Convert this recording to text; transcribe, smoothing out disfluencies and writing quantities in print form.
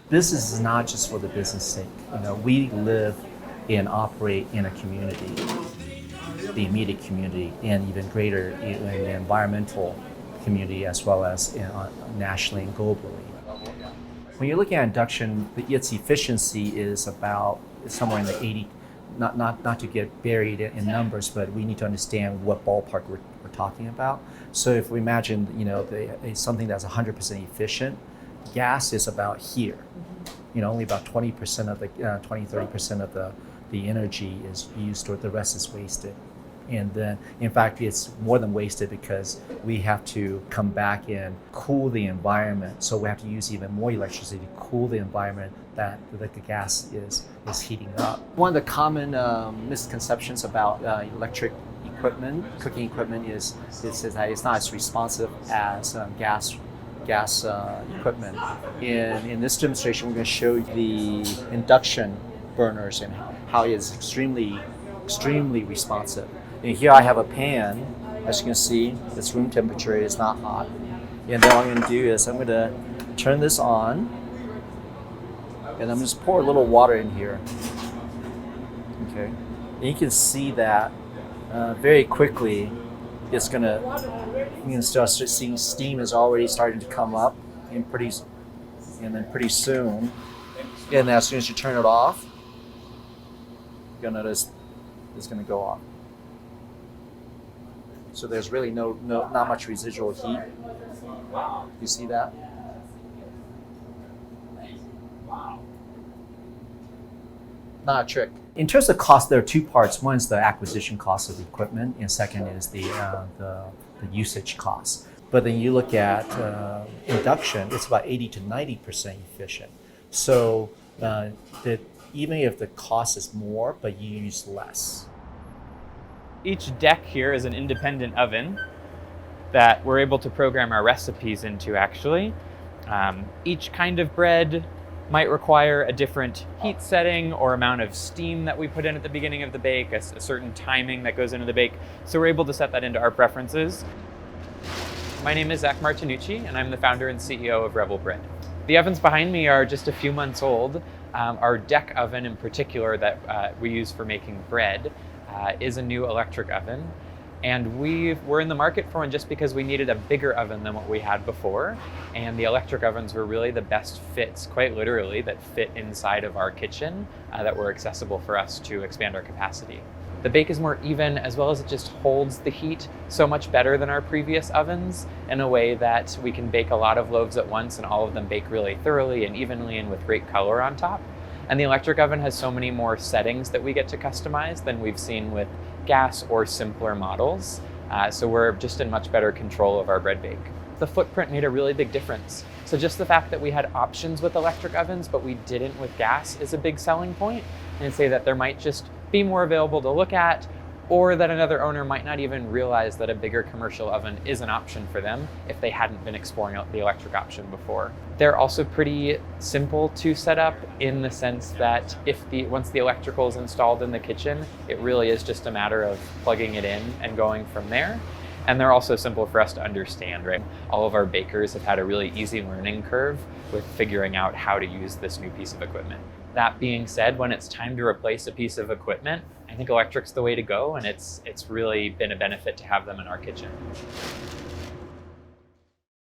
Business is not just for the business sake. We live and operate in a community, the immediate community, and even greater in the environmental community as well as nationally and globally. When you're looking at induction, its efficiency is about somewhere in the 80, not to get buried in numbers, but we need to understand what ballpark we're talking about. So if we imagine, something that's 100% efficient, gas is about here. Only about 20% of the 30% of the energy is used, or the rest is wasted. And then, in fact, it's more than wasted because we have to come back and cool the environment. So we have to use even more electricity to cool the environment that the gas is heating up. One of the common misconceptions about electric equipment, cooking equipment, is that it's not as responsive as gas equipment. In this demonstration, we're going to show you the induction burners and how it is extremely responsive. And here I have a pan. As you can see, it's room temperature, it's not hot. And then what I'm going to do is I'm going to turn this on, and I'm just pour a little water in here. Okay, and you can see that very quickly it's going to, you can start seeing steam is already starting to come up, and then pretty soon, and as soon as you turn it off, you'll notice it's going to go off. So there's really not much residual heat. You see that? Not a trick. In terms of cost, there are two parts. One is the acquisition cost of the equipment, and second is the usage cost. But then you look at induction, it's about 80 to 90% efficient. So that even if the cost is more, but you use less. Each deck here is an independent oven that we're able to program our recipes into, actually. Each kind of bread might require a different heat setting or amount of steam that we put in at the beginning of the bake, a certain timing that goes into the bake. So we're able to set that into our preferences. My name is Zach Martinucci, and I'm the founder and CEO of Rebel Bread. The ovens behind me are just a few months old. Our deck oven in particular that we use for making bread is a new electric oven, and we're in the market for one just because we needed a bigger oven than what we had before, and the electric ovens were really the best fits, quite literally, that fit inside of our kitchen that were accessible for us to expand our capacity. The bake is more even, as well as it just holds the heat so much better than our previous ovens in a way that we can bake a lot of loaves at once and all of them bake really thoroughly and evenly and with great color on top. And the electric oven has so many more settings that we get to customize than we've seen with gas or simpler models. So we're just in much better control of our bread bake. The footprint made a really big difference. So just the fact that we had options with electric ovens, but we didn't with gas, is a big selling point. And I'd say that there might just be more available to look at, or that another owner might not even realize that a bigger commercial oven is an option for them if they hadn't been exploring the electric option before. They're also pretty simple to set up in the sense that once the electrical is installed in the kitchen, it really is just a matter of plugging it in and going from there. And they're also simple for us to understand, right? All of our bakers have had a really easy learning curve with figuring out how to use this new piece of equipment. That being said, when it's time to replace a piece of equipment, I think electric's the way to go, and it's really been a benefit to have them in our kitchen.